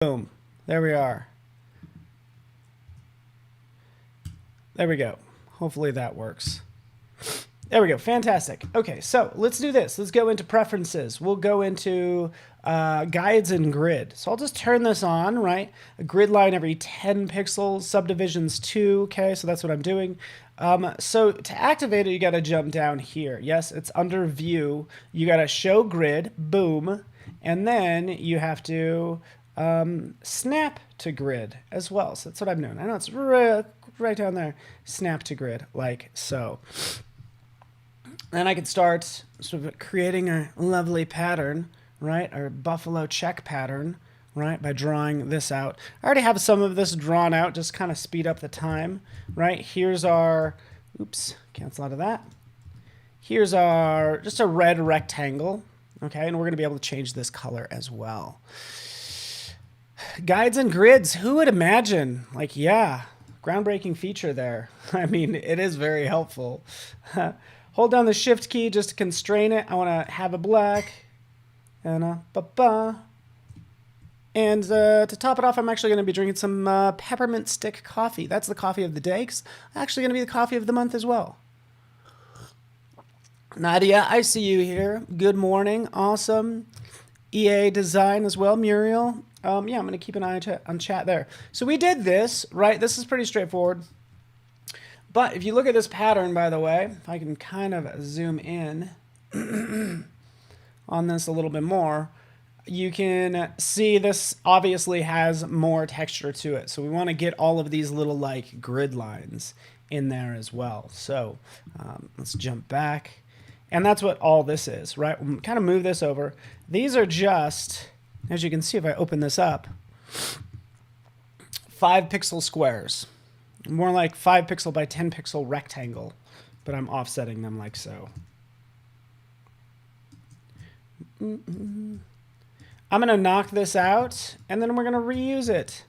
Boom. There we are. There we go. Hopefully that works. There we go. Fantastic. Okay, so let's do this. Let's go into preferences. We'll go into guides and grid. So I'll just turn this on, right? A grid line every 10 pixels, subdivisions 2. Okay, so that's what I'm doing. So to activate it, you got to jump down here. Yes, it's under view. You got to show grid. Boom. And then you have to snap to grid as well. So that's what I'm doing. I know it's right down there. Snap to grid, like so. Then I could start sort of creating a lovely pattern, right? Or buffalo check pattern, right? By drawing this out. I already have some of this drawn out, just kind of speed up the time, right? Here's our, oops, cancel out of that. Here's our, just a red rectangle, okay? And we're going to be able to change this color as well. Guides and grids, who would imagine? Like, yeah, groundbreaking feature there. I mean, it is very helpful. Hold down the shift key just to constrain it. I want to have a black and a ba-ba. And to top it off, I'm actually going to be drinking some peppermint stick coffee. That's the coffee of the day. It's actually going to be the coffee of the month as well. Nadia, I see you here. Good morning. Awesome. EA Design as well. Muriel. Yeah, I'm going to keep an eye on chat there. So we did this, right? This is pretty straightforward. But if you look at this pattern, by the way, if I can kind of zoom in on this a little bit more, you can see this obviously has more texture to it. So we want to get all of these little like grid lines in there as well. So let's jump back. And that's what all this is, right? We'll kind of move this over. These are just, as you can see if I open this up, 5 pixel squares. More like 5 pixel by 10 pixel rectangle, but I'm offsetting them like so. I'm going to knock this out, and then we're going to reuse it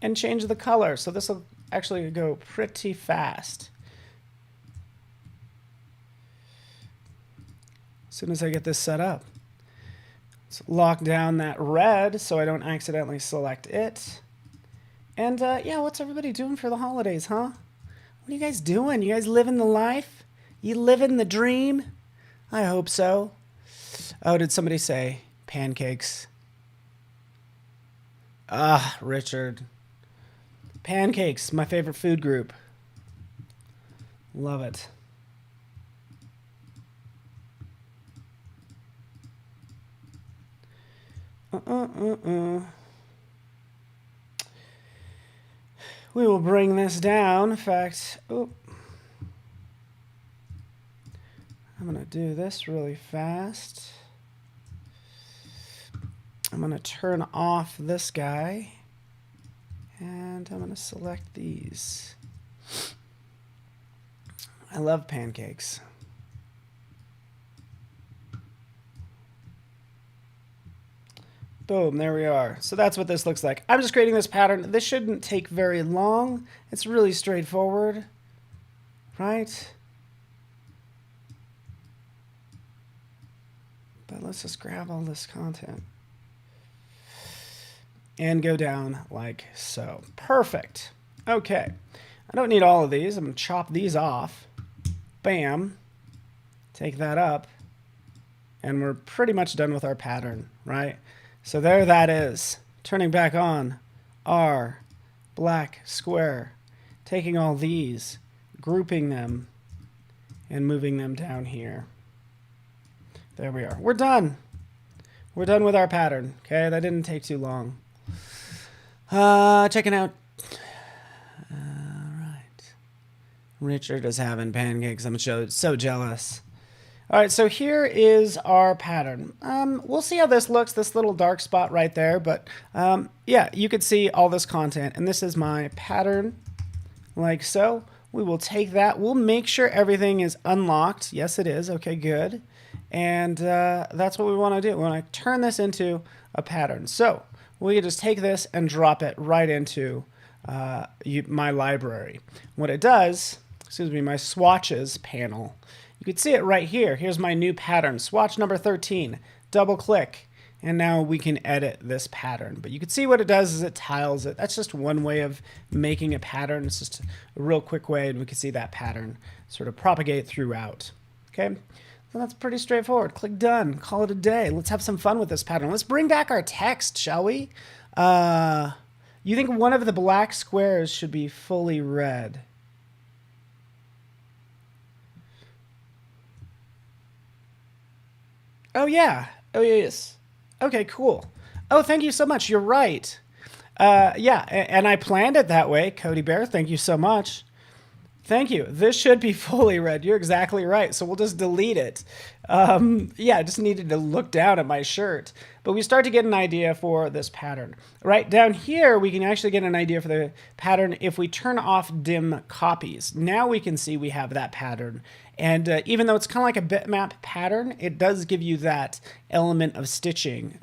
and change the color. So this will actually go pretty fast. As soon as I get this set up. Let's lock down that red so I don't accidentally select it. And yeah, what's everybody doing for the holidays, huh? What are you guys doing? You guys living the life? You living the dream? I hope so. Oh, did somebody say pancakes? Ah, Richard. Pancakes, my favorite food group. Love it. We will bring this down. In fact, I'm going to do this really fast. I'm going to turn off this guy. And I'm going to select these. I love pancakes. Boom, there we are. So that's what this looks like. I'm just creating this pattern. This shouldn't take very long. It's really straightforward, right? But let's just grab all this content and go down like so. Perfect. Okay. I don't need all of these. I'm going to chop these off. Bam. Take that up. And we're pretty much done with our pattern, right? So there that is. Turning back on our black square. Taking all these, grouping them, and moving them down here. There we are. We're done. We're done with our pattern. Okay, that didn't take too long. Checking out. All right. Richard is having pancakes. I'm so jealous. All right, so here is our pattern. We'll see how this looks, this little dark spot right there. But yeah, you could see all this content. And this is my pattern, like so. We will take that. We'll make sure everything is unlocked. Yes, it is. Okay, good. And that's what we want to do. We want to turn this into a pattern. So we can just take this and drop it right into my library. What it does, excuse me, my swatches panel. You can see it right here. Here's my new pattern, swatch number 13. Double click. And now we can edit this pattern. But you can see what it does is it tiles it. That's just one way of making a pattern. It's just a real quick way, and we can see that pattern sort of propagate throughout. Okay, so that's pretty straightforward. Click done, call it a day. Let's have some fun with this pattern. Let's bring back our text, shall we? You think one of the black squares should be fully red. Oh yeah, oh yes. Okay, cool. Oh, thank you so much. You're right. Yeah, and I planned it that way. Cody Bear, thank you so much. Thank you. This should be fully red. You're exactly right. So we'll just delete it. Yeah, I just needed to look down at my shirt. But we start to get an idea for this pattern. Right down here, we can actually get an idea for the pattern if we turn off dim copies. Now we can see we have that pattern. And even though it's kind of like a bitmap pattern, it does give you that element of stitching.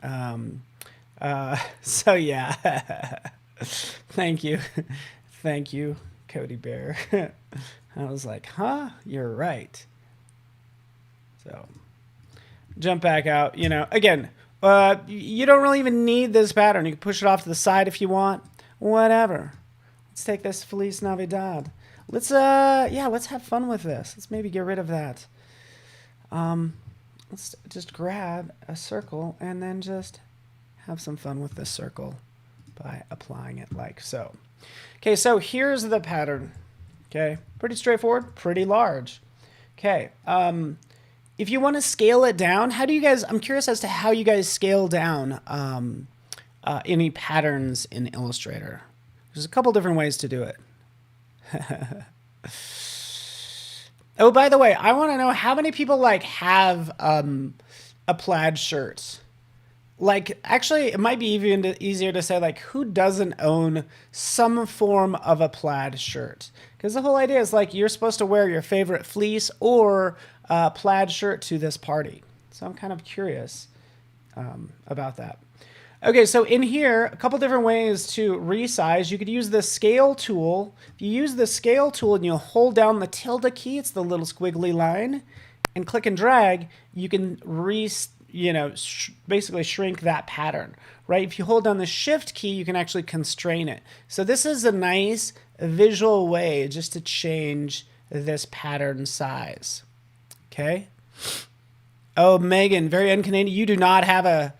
So yeah, thank you. Thank you, Cody Bear. I was like, huh? You're right. So jump back out. You know, again, you don't really even need this pattern. You can push it off to the side if you want. Whatever. Let's take this Feliz Navidad. Let's let's have fun with this. Let's maybe get rid of that. Let's just grab a circle and then just have some fun with this circle by applying it like so. Okay, so here's the pattern. Okay, pretty straightforward, pretty large. Okay, if you want to scale it down, how do you guys, I'm curious as to how you guys scale down any patterns in Illustrator. There's a couple different ways to do it. Oh, by the way, I want to know how many people like have a plaid shirt. Like, actually, it might be even easier to say, like, who doesn't own some form of a plaid shirt? Because the whole idea is, like, you're supposed to wear your favorite fleece or plaid shirt to this party. So I'm kind of curious about that. Okay, so in here, a couple different ways to resize. You could use the scale tool. If you use the scale tool and you hold down the tilde key, it's the little squiggly line, and click and drag, you can basically shrink that pattern, right? If you hold down the shift key, you can actually constrain it. So this is a nice visual way just to change this pattern size. Okay. Oh, Megan, very uncanny. You do not have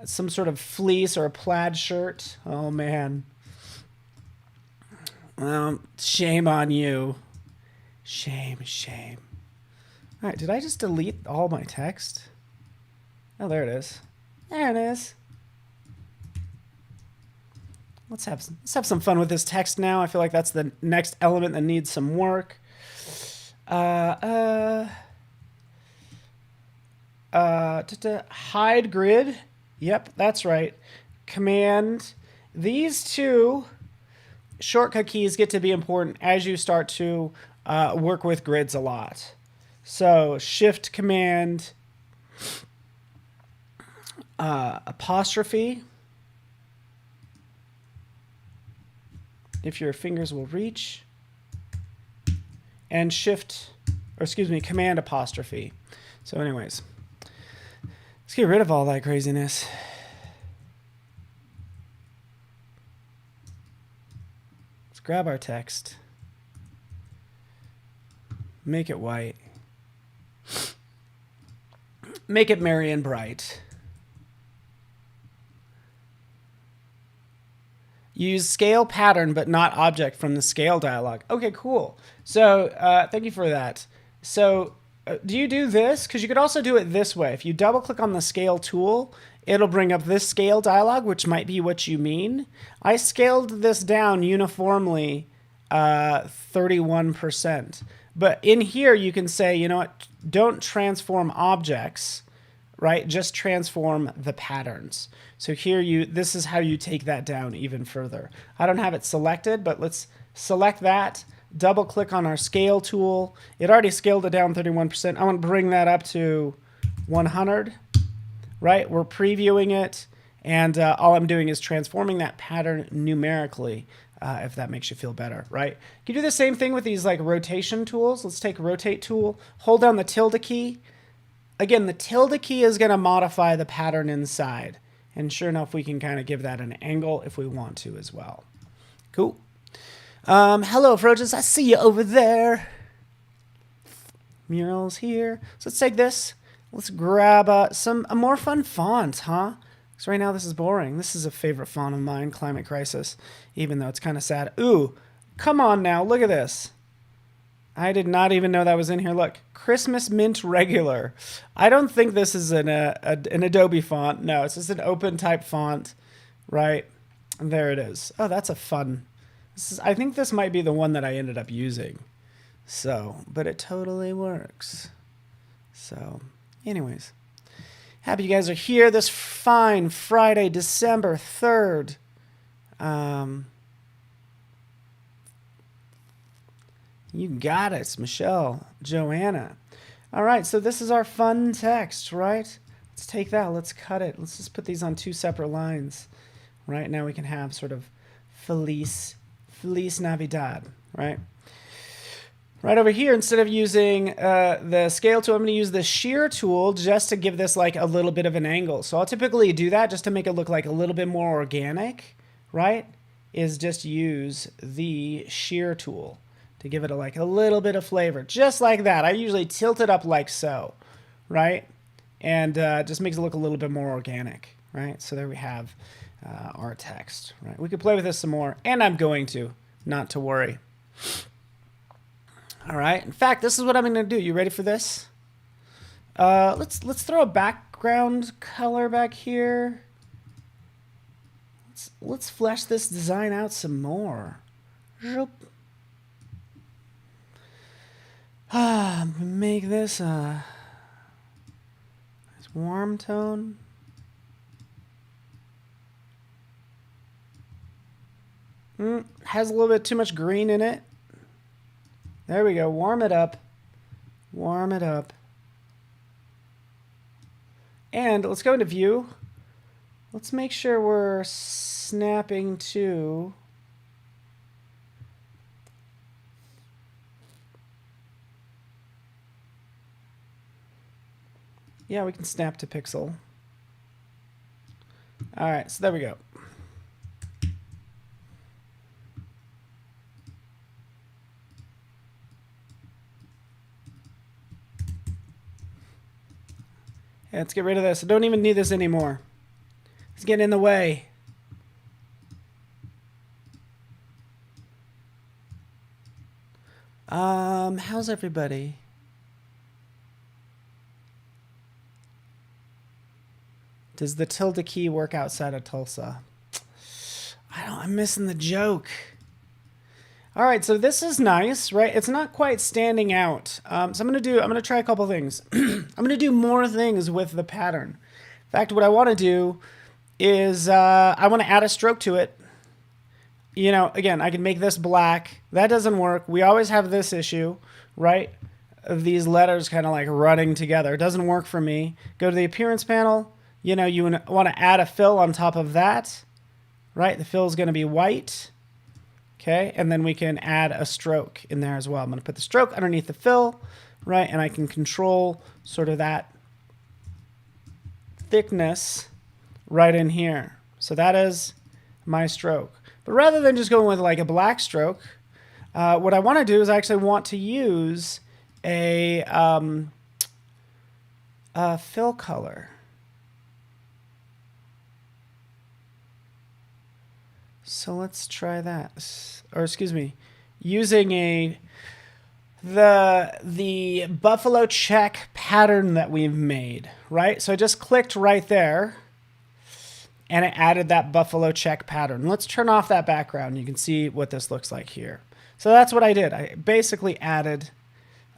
some sort of fleece or a plaid shirt. Oh man. Well, shame on you. Shame, shame. All right, did I just delete all my text? Oh, there it is. There it is. Let's have some fun with this text now. I feel like that's the next element that needs some work. Hide grid. Yep, that's right. Command. These two shortcut keys get to be important as you start to work with grids a lot. So Shift Command apostrophe, if your fingers will reach, and Command apostrophe. So anyways, let's get rid of all that craziness. Let's grab our text, make it white, make it merry and bright. Use scale pattern, but not object from the scale dialog. Okay, cool. So thank you for that. So do you do this? Because you could also do it this way. If you double click on the scale tool, it'll bring up this scale dialog, which might be what you mean. I scaled this down uniformly 31%. But in here, you can say, you know what, don't transform objects, right? Just transform the patterns. So here this is how you take that down even further. I don't have it selected, but let's select that, double click on our scale tool. It already scaled it down 31%. I want to bring that up to 100, right? We're previewing it, and all I'm doing is transforming that pattern numerically, if that makes you feel better, right? You can do the same thing with these like rotation tools. Let's take rotate tool, hold down the tilde key. Again, the tilde key is going to modify the pattern inside. And sure enough, we can kind of give that an angle if we want to as well. Cool. Hello, Froges. I see you over there. Murals here. So let's take this. Let's grab a more fun font, huh? Because right now this is boring. This is a favorite font of mine, Climate Crisis, even though it's kind of sad. Ooh, come on now. Look at this. I did not even know that was in here. Look, Christmas Mint Regular. I don't think this is an Adobe font. No, it's just an open type font, right? And there it is. Oh, that's a fun. I think this might be the one that I ended up using. So, but it totally works. So, anyways, happy you guys are here this fine Friday, December 3rd. You got it, Michelle, Joanna. All right, so this is our fun text, right? Let's take that, let's cut it. Let's just put these on 2 separate lines. Right now we can have sort of Feliz Navidad, right? Right over here, instead of using the scale tool, I'm going to use the shear tool just to give this like a little bit of an angle. So I'll typically do that just to make it look like a little bit more organic, right? Is just use the shear tool to give it like a little bit of flavor, just like that. I usually tilt it up like so, right? And just makes it look a little bit more organic, right? So there we have our text, right? We could play with this some more, and I'm going to, not to worry. All right. In fact, this is what I'm going to do. You ready for this? Let's throw a background color back here. Let's flesh this design out some more. Make this a nice warm tone. Has a little bit too much green in it. There we go. Warm it up. Warm it up. And let's go into view. Let's make sure we're snapping to yeah, we can snap to pixel. All right, so there we go. Yeah, let's get rid of this. I don't even need this anymore. It's getting in the way. How's everybody? Does the tilde key work outside of Tulsa? I'm missing the joke. All right, so this is nice, right? It's not quite standing out. So I'm gonna try a couple things. I'm gonna do more things with the pattern. In fact, what I want to do is I want to add a stroke to it. You know, again, I can make this black. That doesn't work. We always have this issue, right? Of these letters kind of like running together. It doesn't work for me. Go to the appearance panel. You know, you want to add a fill on top of that, right? The fill is going to be white. Okay, and then we can add a stroke in there as well. I'm going to put the stroke underneath the fill, right? And I can control sort of that thickness right in here. So that is my stroke. But rather than just going with like a black stroke, what I want to do is I actually want to use a fill color. So let's try that. Or excuse me, using the buffalo check pattern that we've made, right? So I just clicked right there and it added that buffalo check pattern. Let's turn off that background. You can see what this looks like here. So that's what I did. I basically added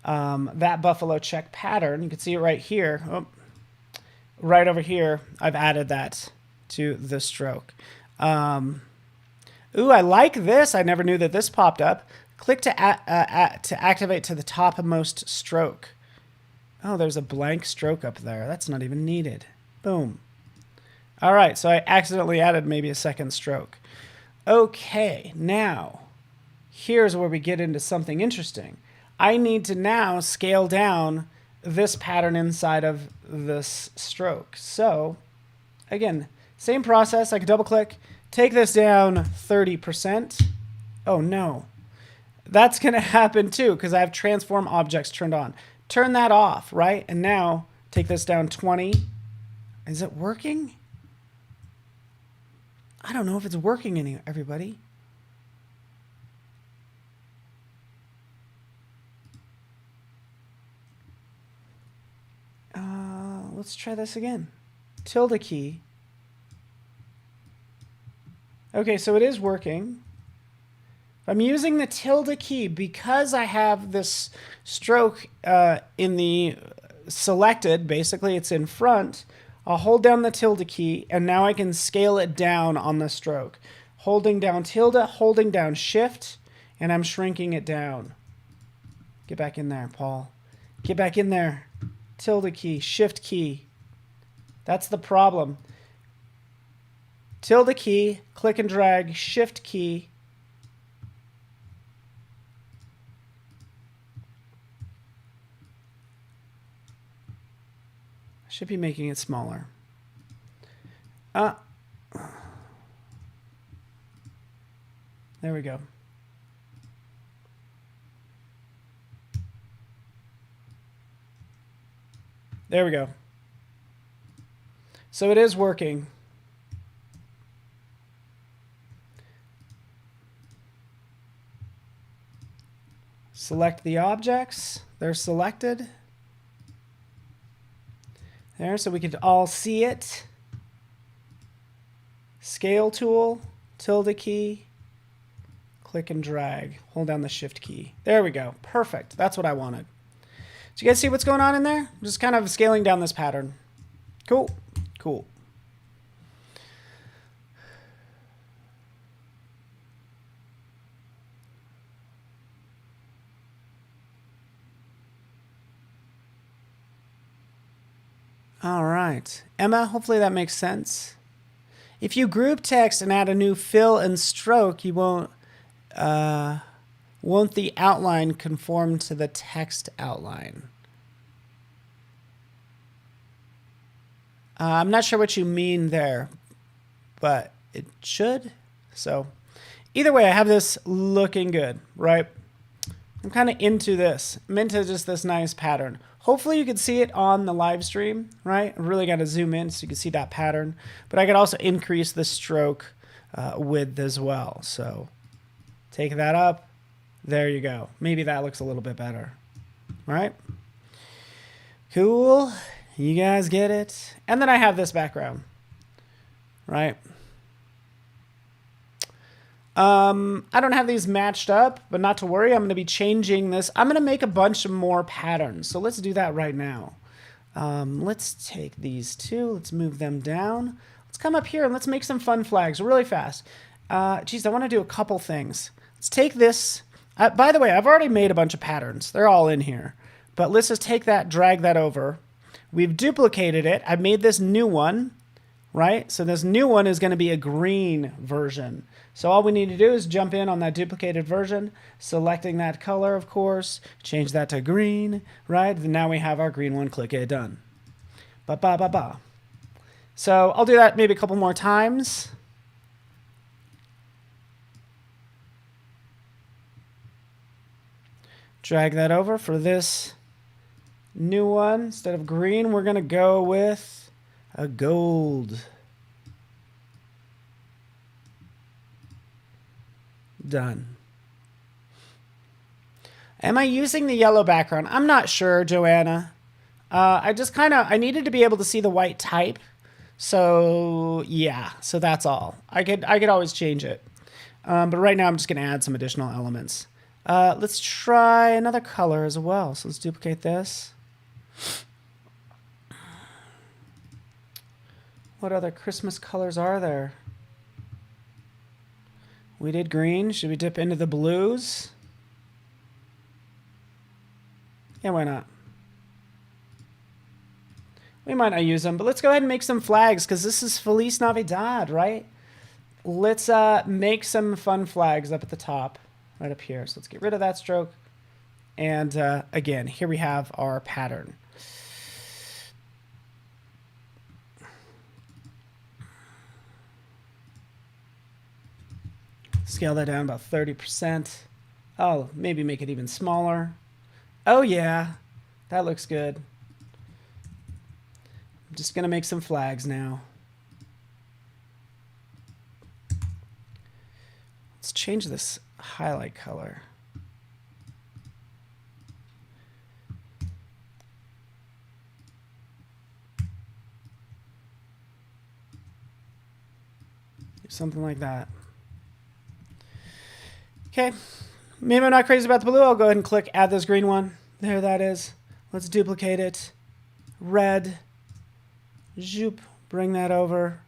that buffalo check pattern. You can see it right here. Oh, right over here, I've added that to the stroke. Ooh, I like this. I never knew that this popped up. Click to activate to the topmost stroke. Oh, there's a blank stroke up there. That's not even needed. Boom. All right, so I accidentally added maybe a second stroke. Okay, now, here's where we get into something interesting. I need to now scale down this pattern inside of this stroke. So, again, Same process. I can double click, take this down 30%. Oh no. That's going to happen too because I have transform objects turned on. Turn that off, right? And now take this down 20. Is it working? I don't know if it's working everybody. Let's try this again. Tilde key. Okay, so it is working. I'm using the tilde key because I have this stroke in the selected. Basically, it's in front. I'll hold down the tilde key, and now I can scale it down on the stroke. Holding down tilde, holding down shift, and I'm shrinking it down. Get back in there, Paul. Get back in there. Tilde key, shift key. That's the problem. Tilde key, click and drag, shift key. Should be making it smaller. There we go. There we go. So it is working. Select the objects. They're selected. There, so we can all see it. Scale tool, tilde key, click and drag. Hold down the shift key. There we go. Perfect. That's what I wanted. Do you guys see what's going on in there? I'm just kind of scaling down this pattern. Cool. Cool. All right. Emma, hopefully that makes sense. If you group text and add a new fill and stroke, you won't the outline conform to the text outline? I'm not sure what you mean there, but it should. So either way, I have this looking good, right? I'm kind of into this. I'm into just this nice pattern. Hopefully you can see it on the live stream, right? I really got to zoom in so you can see that pattern. But I could also increase the stroke width as well. So take that up. There you go. Maybe that looks a little bit better, right? Cool. You guys get it? And then I have this background, right? I don't have these matched up, but not to worry. I'm going to be changing this. I'm going to make a bunch of more patterns. So let's do that right now. Let's take these two. Let's move them down. Let's come up here and let's make some fun flags really fast. Geez, I want to do a couple things. Let's take this. By the way, I've already made a bunch of patterns. They're all in here. But let's just take that, drag that over. We've duplicated it. I've made this new one, right? So this new one is going to be a green version. So all we need to do is jump in on that duplicated version, selecting that color, of course, change that to green, right? And now we have our green one, click it, done. Ba-ba-ba-ba. So I'll do that maybe a couple more times. Drag that over for this new one. Instead of green, we're going to go with a gold. Done. Am I using the yellow background? I'm not sure, Joanna. I needed to be able to see the white type. So yeah, so that's all. I could always change it. But right now I'm just going to add some additional elements. Let's try another color as well. So let's duplicate this. What other Christmas colors are there? We did green. Should we dip into the blues? Yeah, why not? We might not use them, but let's go ahead and make some flags because this is Feliz Navidad, right? Let's make some fun flags up at the top, right up here. So let's get rid of that stroke. And again, here we have our pattern. Scale that down about 30%. Oh, maybe make it even smaller. Oh yeah, that looks good. I'm just gonna make some flags now. Let's change this highlight color. Something like that. Okay, maybe I'm not crazy about the blue. I'll go ahead and click add this green one. There that is. Let's duplicate it. Red. Zoop. Bring that over.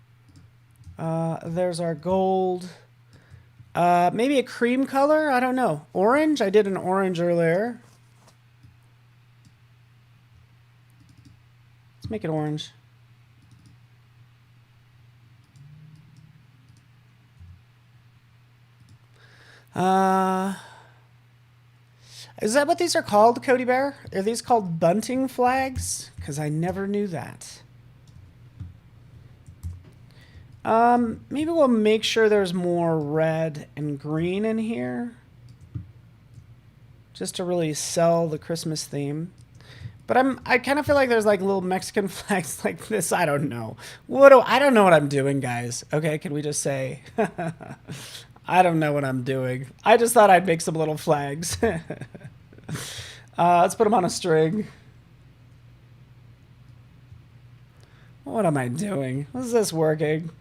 There's our gold. Maybe a cream color? I don't know. Orange? I did an orange earlier. Let's make it orange. Is that what these are called, Cody Bear? Are these called bunting flags? Because I never knew that. Maybe we'll make sure there's more red and green in here. Just to really sell the Christmas theme. But I kind of feel like there's like little Mexican flags like this. I don't know. I don't know what I'm doing, guys. Okay, can we just say... I don't know what I'm doing. I just thought I'd make some little flags. Let's put them on a string. What am I doing? Is this working?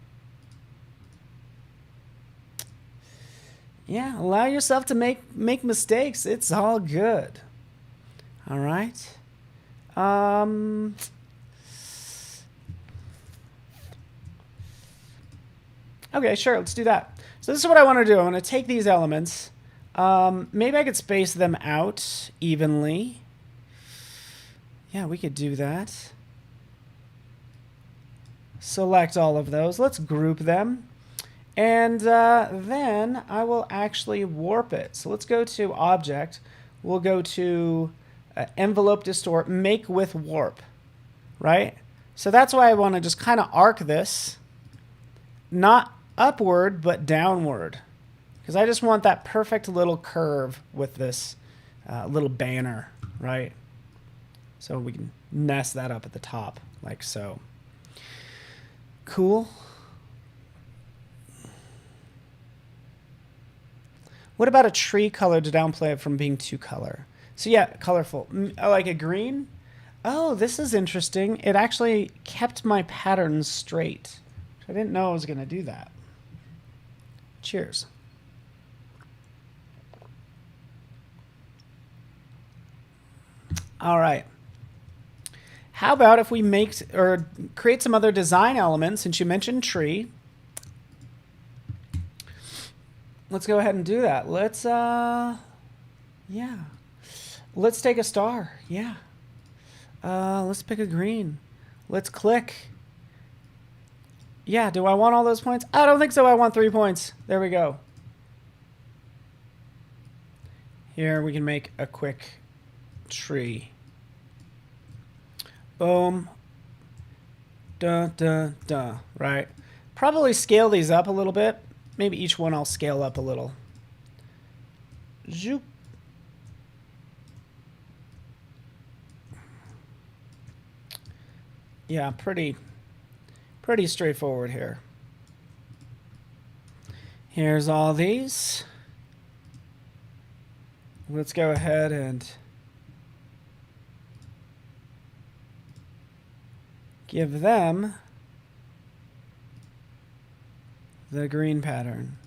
Yeah, allow yourself to make mistakes. It's all good. All right. Okay, sure. Let's do that. So this is what I want to do. I want to take these elements. Maybe I could space them out evenly. Yeah, we could do that. Select all of those. Let's group them. And then I will actually warp it. So let's go to Object. We'll go to Envelope Distort, Make with Warp. Right? So that's why I want to just kind of arc this. Not upward, but downward. Because I just want that perfect little curve with this little banner, right? So we can nest that up at the top, like so. Cool. What about a tree color to downplay it from being too color? So yeah, colorful. Like a green? Oh, this is interesting. It actually kept my patterns straight. I didn't know I was going to do that. Cheers. All right. How about if we make or create some other design elements, since you mentioned tree. Let's go ahead and do that. Let's, yeah. Let's take a star. Yeah. Let's pick a green. Let's click. Yeah, do I want all those points? I don't think so. I want 3 points. There we go. Here we can make a quick tree. Boom. Dun, dun, dun. Right. Probably scale these up a little bit. Maybe each one I'll scale up a little. Zoop. Yeah, pretty straightforward here. Here's all these. Let's go ahead and give them the green pattern.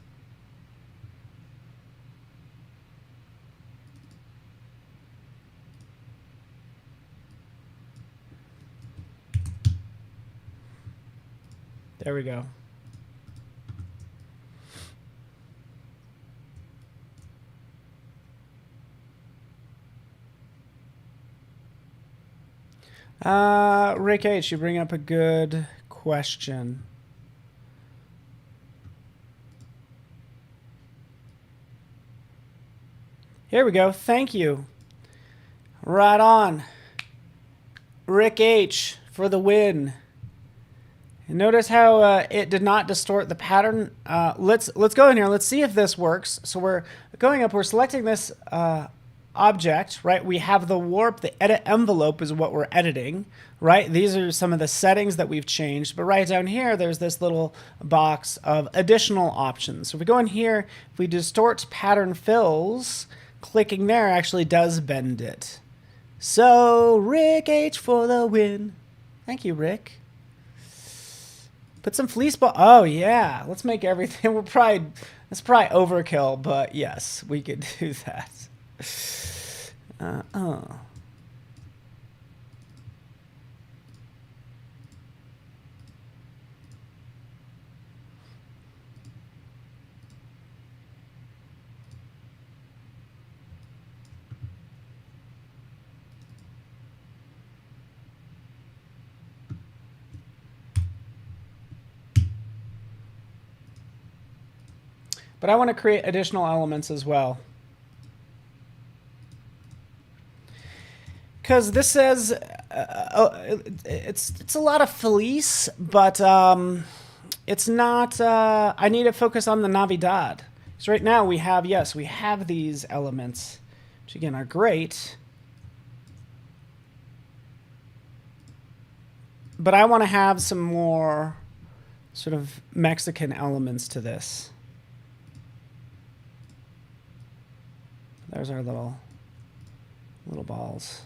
There we go. Rick H., you bring up a good question. Here we go. Thank you. Right on. Rick H. for the win. Notice how it did not distort the pattern. Let's go in here. Let's see if this works. So we're going up. We're selecting this object, right? We have the warp. The edit envelope is what we're editing, right? These are some of the settings that we've changed. But right down here, there's this little box of additional options. So if we go in here, if we distort pattern fills, clicking there actually does bend it. So Rick H for the win. Thank you, Rick. Put some fleece ball. Oh yeah, let's make everything. That's probably overkill, but yes, we could do that. But I want to create additional elements as well. Because this says it's a lot of fleece, but it's not. I need to focus on the Navidad. So right now we have these elements, which again are great, but I want to have some more sort of Mexican elements to this. There's our little balls.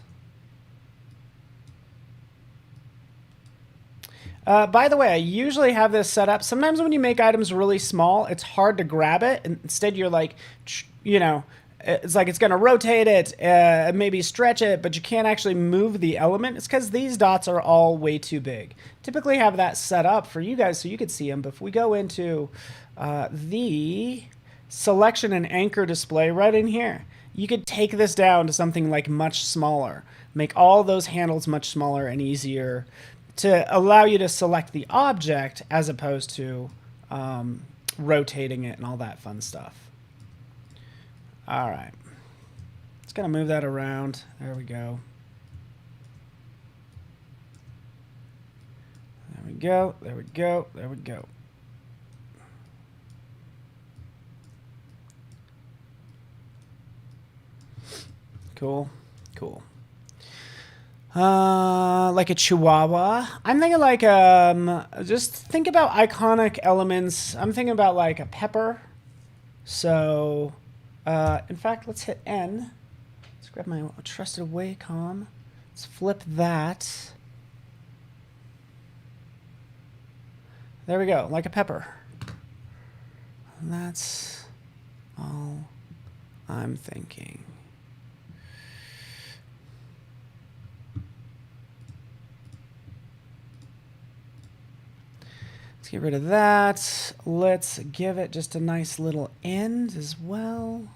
By the way, I usually have this set up. Sometimes when you make items really small, it's hard to grab it. And instead, you're like, you know, it's like it's going to rotate it, maybe stretch it, but you can't actually move the element. It's because these dots are all way too big. Typically have that set up for you guys so you could see them. But if we go into the selection and anchor display right in here, you could take this down to something like much smaller. Make all those handles much smaller and easier to allow you to select the object as opposed to rotating it and all that fun stuff. All right. Just gonna move that around. There we go. There we go. There we go. There we go. Cool. Cool. Like a chihuahua. I'm thinking like, just think about iconic elements. I'm thinking about like a pepper. So, in fact, let's hit N. Let's grab my trusted Wacom. Let's flip that. There we go, like a pepper. And that's all I'm thinking. Let's get rid of that. Let's give it just a nice little end as well.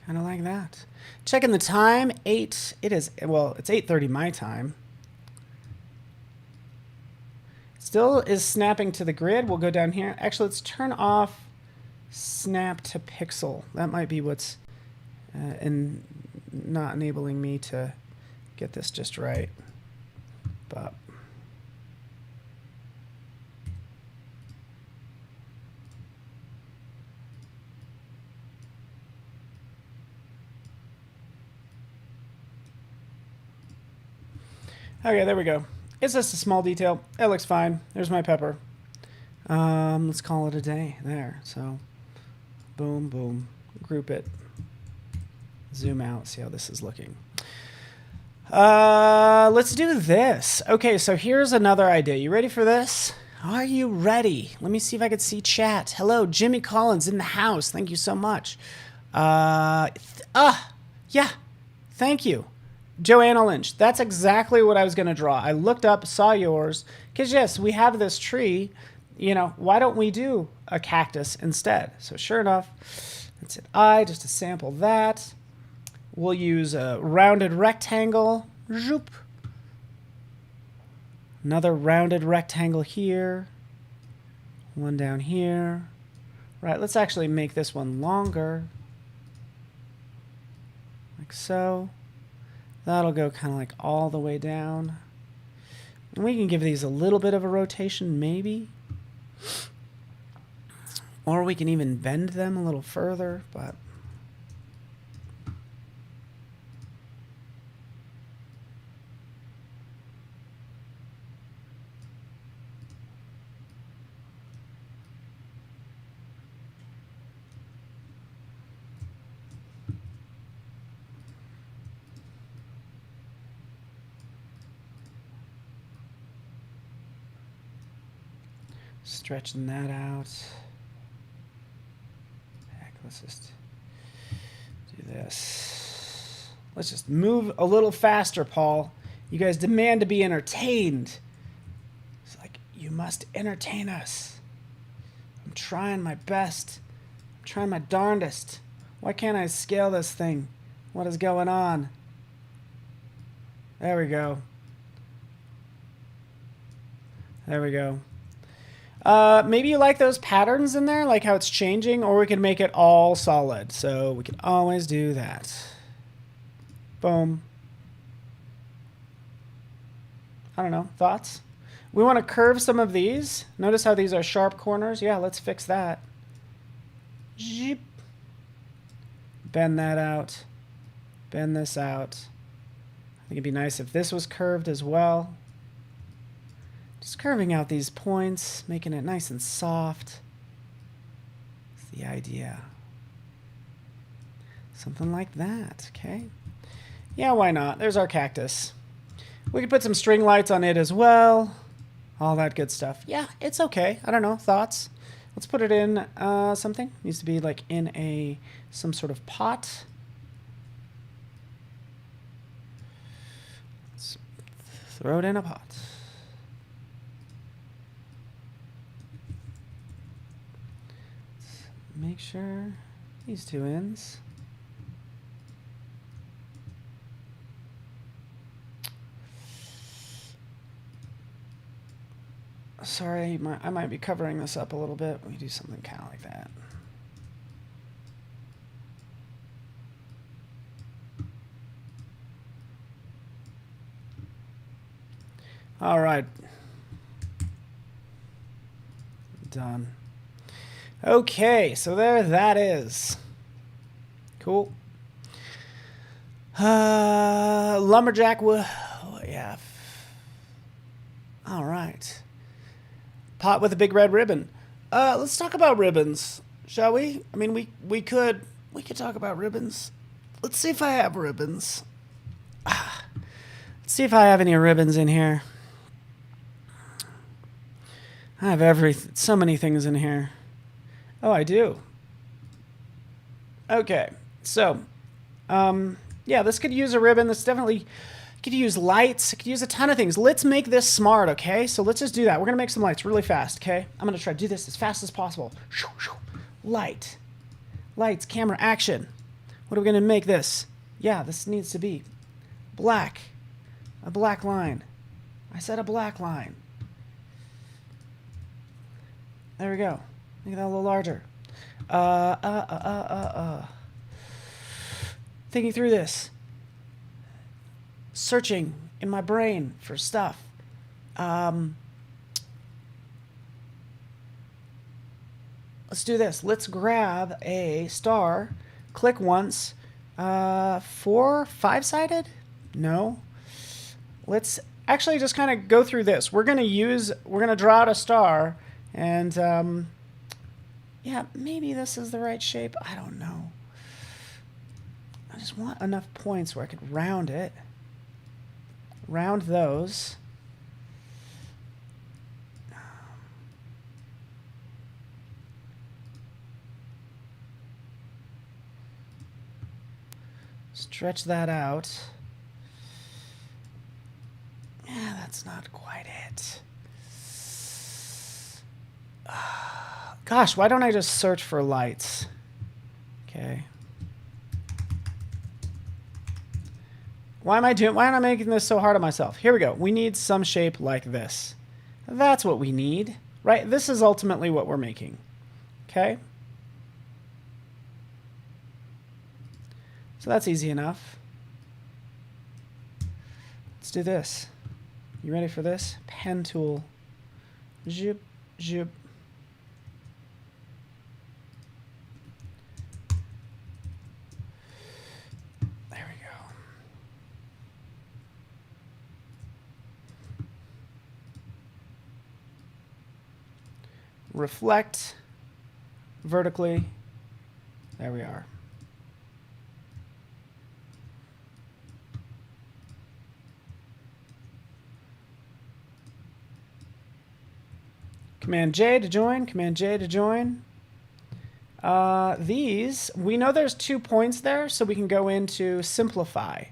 Kind of like that. Checking the time, it is, well, it's 8:30 my time. Still is snapping to the grid. We'll go down here. Actually, let's turn off snap to pixel. That might be what's not enabling me to get this just right. But okay, there we go. It's just a small detail. It looks fine. There's my pepper. Let's call it a day there. So, boom, boom. Group it. Zoom out. See how this is looking. Let's do this. Okay, so here's another idea. You ready for this? Are you ready? Let me see if I can see chat. Hello, Jimmy Collins in the house. Thank you so much. Yeah. Thank you. Joanna Lynch, that's exactly what I was going to draw. I looked up, saw yours, because yes, we have this tree. You know, why don't we do a cactus instead. So sure enough, let's hit I just to sample that. We'll use a rounded rectangle. Zoop. Another rounded rectangle here. One down here. Right, let's actually make this one longer. Like so. That'll go kind of like all the way down. And we can give these a little bit of a rotation, maybe. Or we can even bend them a little further, but... stretching that out. Heck, let's just do this. Let's just move a little faster, Paul. You guys demand to be entertained. It's like, you must entertain us. I'm trying my best. I'm trying my darndest. Why can't I scale this thing? What is going on? There we go. There we go. Maybe you like those patterns in there, like how it's changing, or we can make it all solid. So we can always do that. Boom. I don't know. Thoughts? We want to curve some of these. Notice how these are sharp corners. Yeah, let's fix that. Zip. Bend that out. Bend this out. I think it'd be nice if this was curved as well. Just curving out these points, making it nice and soft. That's the idea. Something like that, okay? Yeah, why not? There's our cactus. We could put some string lights on it as well. All that good stuff. Yeah, it's okay. I don't know. Thoughts? Let's put it in something. Needs to be like in some sort of pot. Let's throw it in a pot. Make sure these two ends. Sorry, I might be covering this up a little bit. We do something kind of like that. All right. Done. Okay, so there that is. Cool. Lumberjack wood. Oh, yeah. All right. Pot with a big red ribbon. Let's talk about ribbons, shall we? I mean, we could talk about ribbons. Let's see if I have ribbons. Let's see if I have any ribbons in here. I have so many things in here. Oh, I do. Okay, so, yeah, this could use a ribbon. This definitely could use lights. It could use a ton of things. Let's make this smart, okay? So let's just do that. We're going to make some lights really fast, okay? I'm going to try to do this as fast as possible. Light. Lights, camera, action. What are we going to make this? Yeah, this needs to be black. A black line. I said a black line. There we go. Make that a little larger. Thinking through this. Searching in my brain for stuff. Let's do this. Let's grab a star. Click once. 5-sided? No. Let's actually just kind of go through this. We're going to draw out a star. And, yeah, maybe this is the right shape. I don't know. I just want enough points where I could round it. Round those. Stretch that out. Yeah, that's not quite it. Gosh, why don't I just search for lights? Okay. Why am I making this so hard on myself? Here we go. We need some shape like this. That's what we need, right? This is ultimately what we're making. Okay. So that's easy enough. Let's do this. You ready for this? Pen tool. Zip, zip. There we go. Reflect vertically. There we are. Command J to join, Command J to join. These, we know there's 2 points there, so we can go into simplify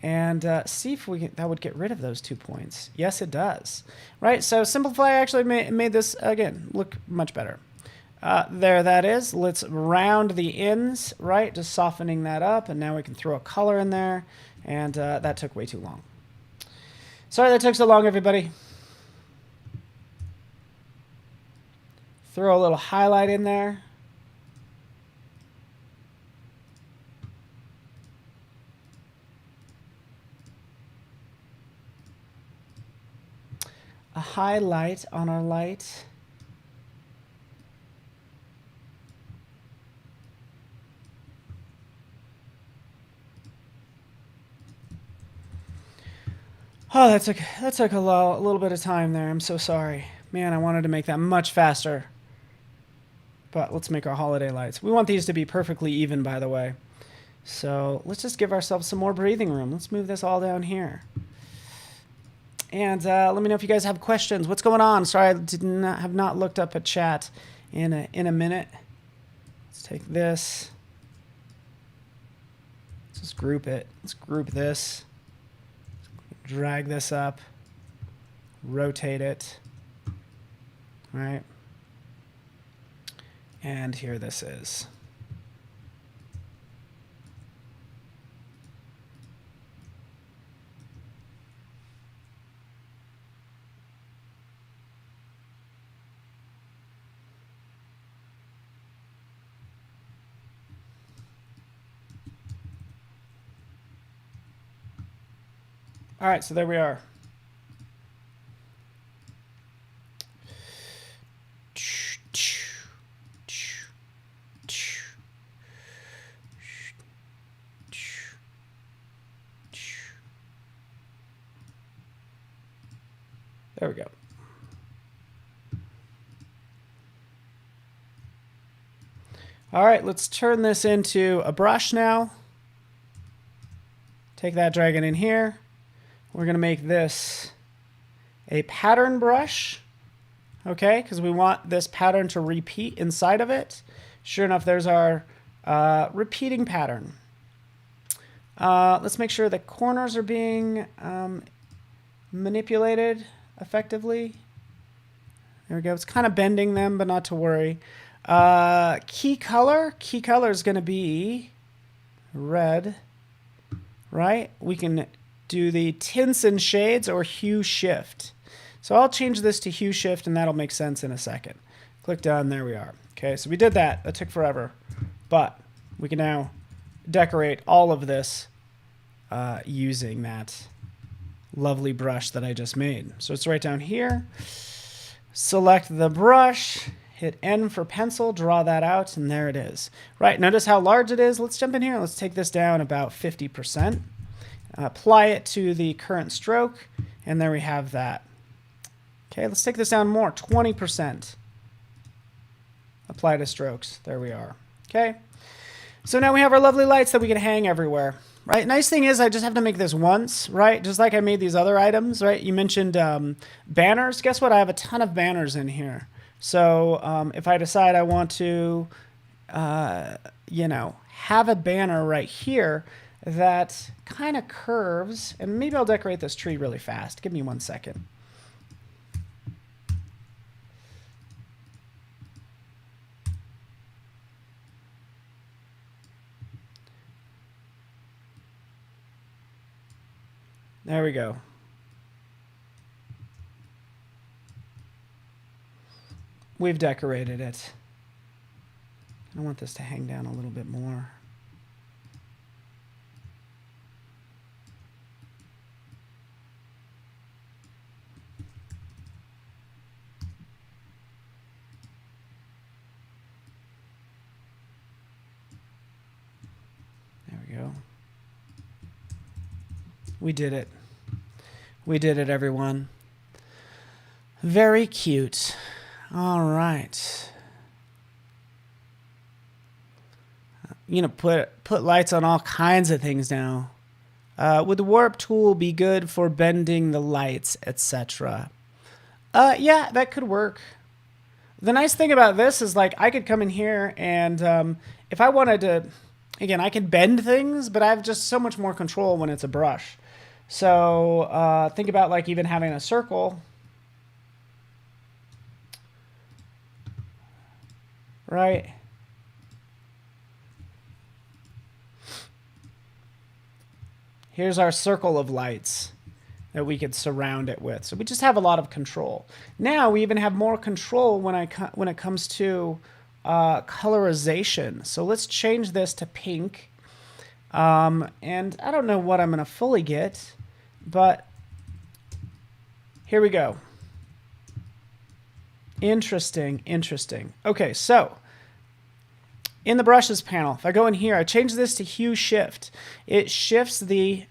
and see if we can, that would get rid of those 2 points. Yes, it does. Right, so simplify actually made this, again, look much better. There that is. Let's round the ends, right, just softening that up, and now we can throw a color in there, and that took way too long. Sorry that took so long, everybody. Throw a little highlight in there. A highlight on our light. Oh, that took a little bit of time there. I'm so sorry. Man, I wanted to make that much faster. But let's make our holiday lights. We want these to be perfectly even, by the way. So let's just give ourselves some more breathing room. Let's move this all down here. And let me know if you guys have questions. What's going on? Sorry, I have not looked up at chat in a minute. Let's take this. Let's just group it. Let's group this. Drag this up. Rotate it. All right. And here this is. All right, so there we are. There we go. All right, let's turn this into a brush now. Take that, drag it in here. We're going to make this a pattern brush, okay, because we want this pattern to repeat inside of it. Sure enough, there's our repeating pattern. Let's make sure the corners are being manipulated effectively. There we go. It's kind of bending them, but not to worry. Key color is going to be red, right? We can do the tints and shades or hue shift. So I'll change this to hue shift, and that'll make sense in a second. Click done. There we are. Okay, so we did that. That took forever, but we can now decorate all of this using that lovely brush that I just made. So it's right down here. Select the brush, hit N for pencil, draw that out, and there it is. Right, notice how large it is. Let's jump in here. Let's take this down about 50%. Apply it to the current stroke, and there we have that. Okay, let's take this down more, 20%. Apply to strokes. There we are. Okay, so now we have our lovely lights that we can hang everywhere. Right. Nice thing is I just have to make this once, right? Just like I made these other items, right? You mentioned banners. Guess what? I have a ton of banners in here. So if I decide I want to, you know, have a banner right here that kind of curves, and maybe I'll decorate this tree really fast. Give me 1 second. There we go. We've decorated it. I want this to hang down a little bit more. There we go. We did it. We did it, everyone. Very cute. All right. You know, put lights on all kinds of things now. Would the warp tool be good for bending the lights, etc.? Yeah, that could work. The nice thing about this is, like, I could come in here and if I wanted to, again, I could bend things, but I have just so much more control when it's a brush. So think about, like, even having a circle. Right? Here's our circle of lights that we could surround it with. So we just have a lot of control. Now we even have more control when it comes to colorization. So let's change this to pink. And I don't know what I'm going to fully get, but here we go. Interesting, interesting. Okay, so in the brushes panel, if I go in here, I change this to hue shift. It shifts the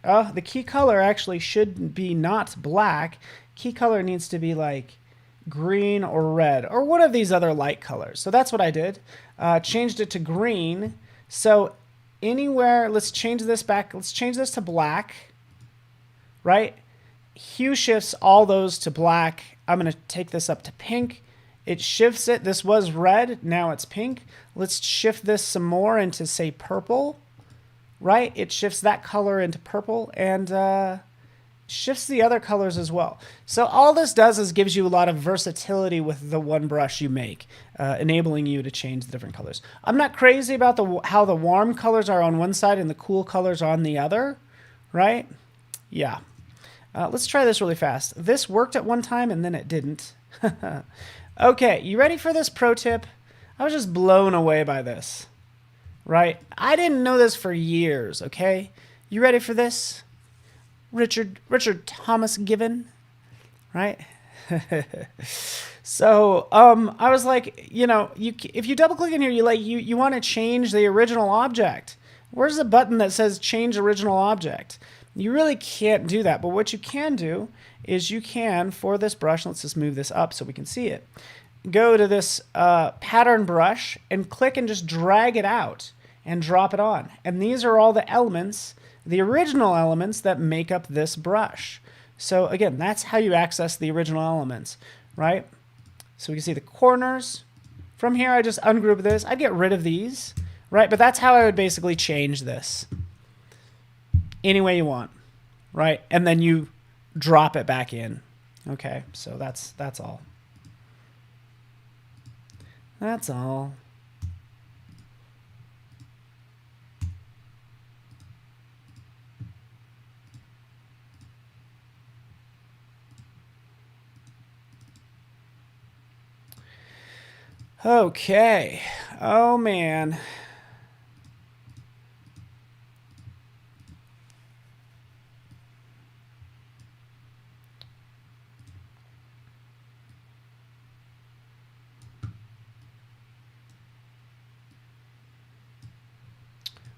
key color actually should be not black. Key color needs to be like green or red or one of these other light colors. So that's what I did. Changed it to green. So anywhere, let's change this back. Let's change this to black, right? Hue shifts all those to black. I'm going to take this up to pink. It shifts it. This was red. Now it's pink. Let's shift this some more into, say, purple, right? It shifts that color into purple and shifts the other colors as well. So all this does is gives you a lot of versatility with the one brush you make, enabling you to change the different colors. I'm not crazy about how the warm colors are on one side and the cool colors on the other, right? Yeah. Let's try this really fast. This worked at one time and then it didn't. Okay, you ready for this pro tip? I was just blown away by this, right? I didn't know this for years, okay? You ready for this? Richard Thomas Given, right? So I was like, you know, if you double click in here, you want to change the original object. Where's the button that says change original object? You really can't do that, but what you can do is you can, for this brush, let's just move this up so we can see it, go to this pattern brush and click and just drag it out and drop it on. And these are all the elements, the original elements that make up this brush. So again, that's how you access the original elements, right? So we can see the corners. From here, I just ungroup this. I'd get rid of these, right? But that's how I would basically change this. Any way you want, right? And then you drop it back in. Okay, so that's all. That's all. Okay. Oh man.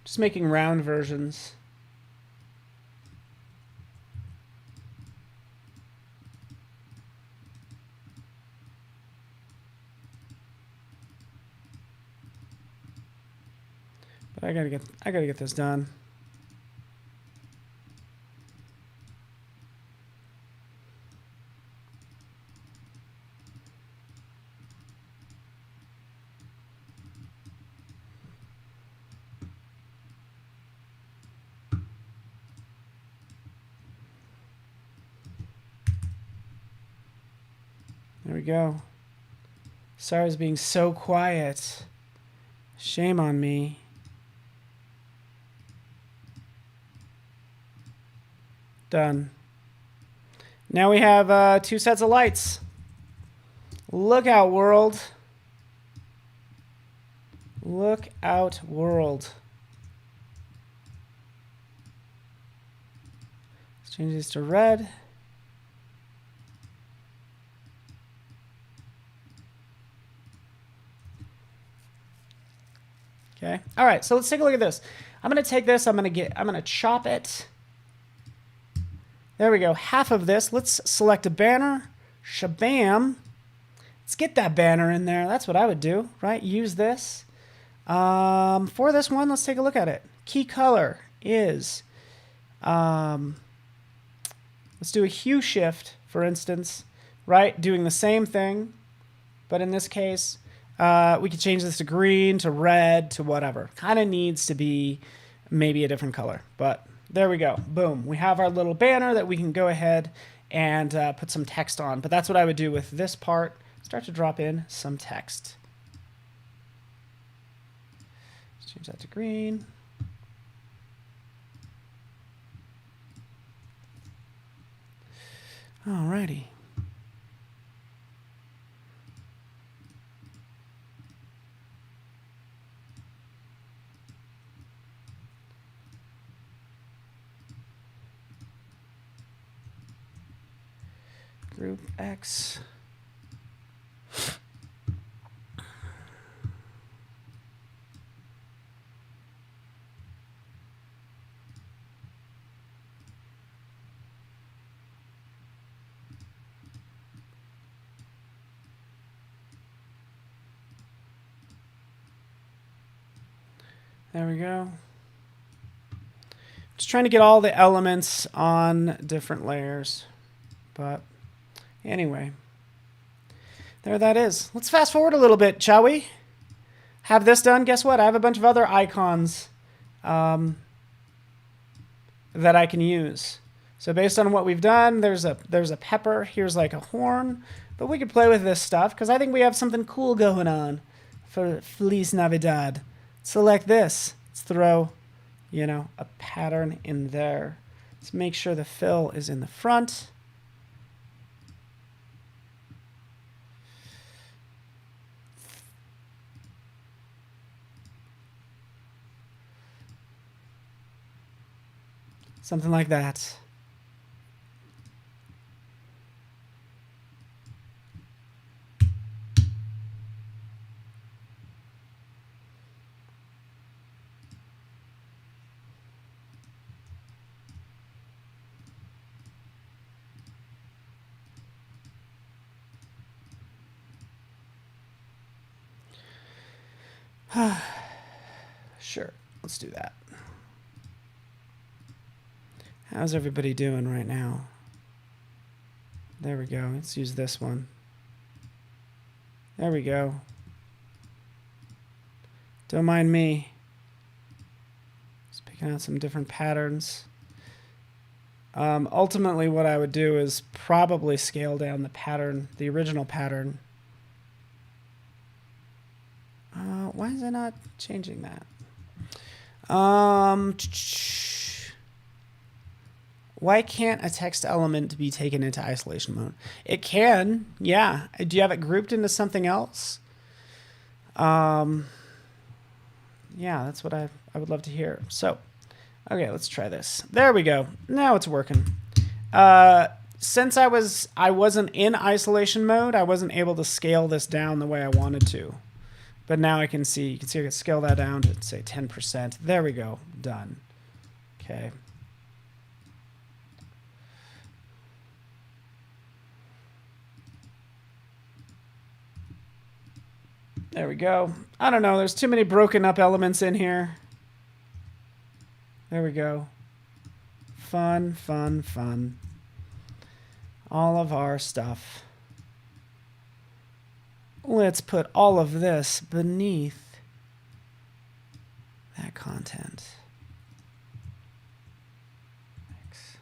Just making round versions. But I gotta get this done. There we go. Sarah's being so quiet. Shame on me. Done. Now we have 2 sets of lights. Look out, world. Look out, world. Let's change these to red. Okay. All right. So let's take a look at this. I'm going to take this. I'm going to chop it. There we go. Half of this. Let's select a banner. Shabam. Let's get that banner in there. That's what I would do, right? Use this. For this one, let's take a look at it. Key color is, let's do a hue shift, for instance, right? Doing the same thing, but in this case, we could change this to green, to red, to whatever. Kind of needs to be maybe a different color, but there we go. Boom. We have our little banner that we can go ahead and put some text on, but that's what I would do with this part. Start to drop in some text. Let's change that to green. Alrighty. Group X. There we go. Just trying to get all the elements on different layers. But anyway, there that is. Let's fast forward a little bit, shall we? Have this done. Guess what? I have a bunch of other icons that I can use. So based on what we've done, there's a pepper. Here's like a horn. But we could play with this stuff because I think we have something cool going on for Feliz Navidad. Select this. Let's throw, you know, a pattern in there. Let's make sure the fill is in the front. Something like that. Sure, let's do that. How's everybody doing right now? There we go. Let's use this one. There we go. Don't mind me. Just picking out some different patterns. Ultimately, what I would do is probably scale down the pattern, the original pattern. Why is it not changing that? Why can't a text element be taken into isolation mode? It can, yeah. Do you have it grouped into something else? Yeah, that's what I would love to hear. So, okay, let's try this. There we go. Now it's working. Since I wasn't in isolation mode, I wasn't able to scale this down the way I wanted to. But now I can see, you can see I can scale that down to say 10%. There we go, done. Okay. There we go. I don't know, there's too many broken up elements in here. There we go. Fun, fun, fun. All of our stuff. Let's put all of this beneath that content. Thanks.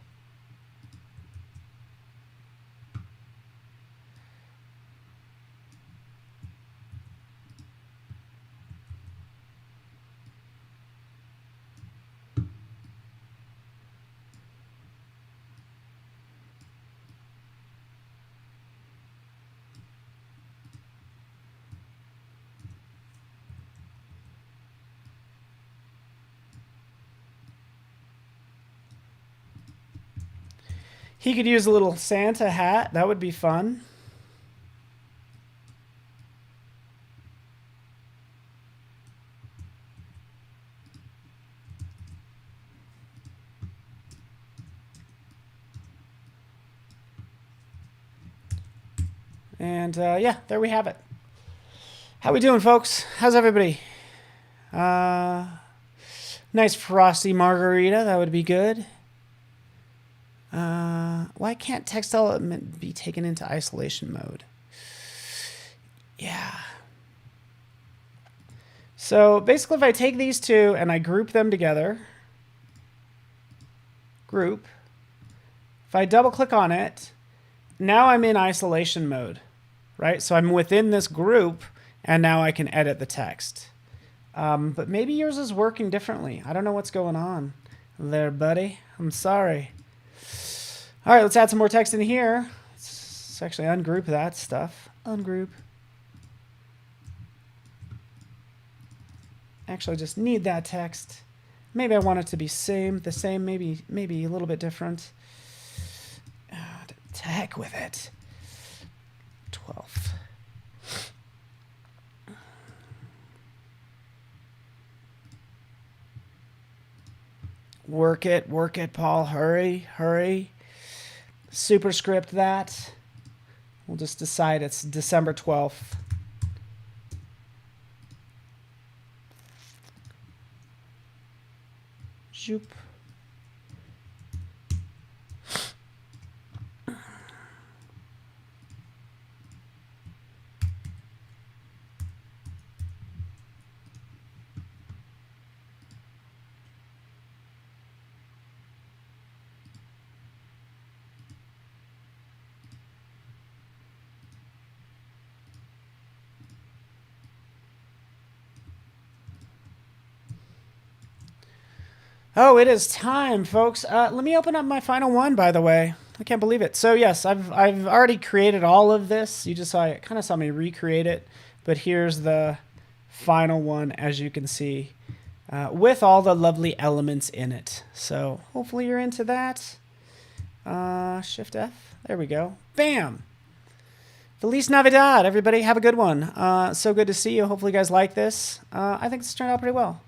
He could use a little Santa hat. That would be fun. And yeah, there we have it. How we doing, folks? How's everybody? Nice frosty margarita. That would be good. Why can't text element be taken into isolation mode? Yeah. So basically, if I take these two and I group them together, group, if I double click on it, now I'm in isolation mode, right? So I'm within this group and now I can edit the text. But maybe yours is working differently. I don't know what's going on there, buddy. I'm sorry. All right, let's add some more text in here. Let's actually ungroup that stuff. Ungroup. Actually, I just need that text. Maybe I want it to be the same, maybe a little bit different. To heck with it. 12th. Work it, Paul. Hurry. Superscript that. We'll just decide it's December 12th. Zoop. Oh, it is time, folks. Let me open up my final one, by the way. I can't believe it. So yes, I've already created all of this. You just kind of saw me recreate it, but here's the final one, as you can see, with all the lovely elements in it. So hopefully you're into that. Shift F. There we go. Bam. Feliz Navidad, everybody. Have a good one. So good to see you. Hopefully you guys like this. I think this turned out pretty well.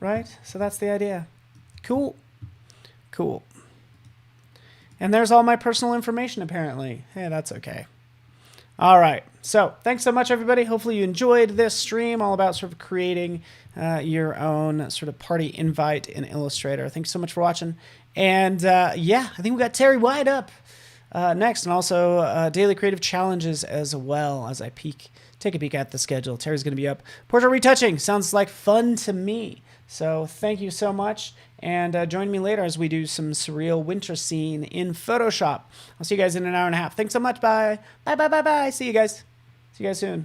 Right? So that's the idea. Cool. And there's all my personal information, apparently. Hey, that's okay. All right. So thanks so much, everybody. Hopefully you enjoyed this stream all about sort of creating your own sort of party invite in Illustrator. Thanks so much for watching. And yeah, I think we got Terry White up next, and also daily creative challenges as well as I take a peek at the schedule. Terry's going to be up. Portrait retouching sounds like fun to me. So thank you so much, and join me later as we do some surreal winter scene in Photoshop. I'll see you guys in an hour and a half. Thanks so much. Bye. Bye. See you guys. See you guys soon.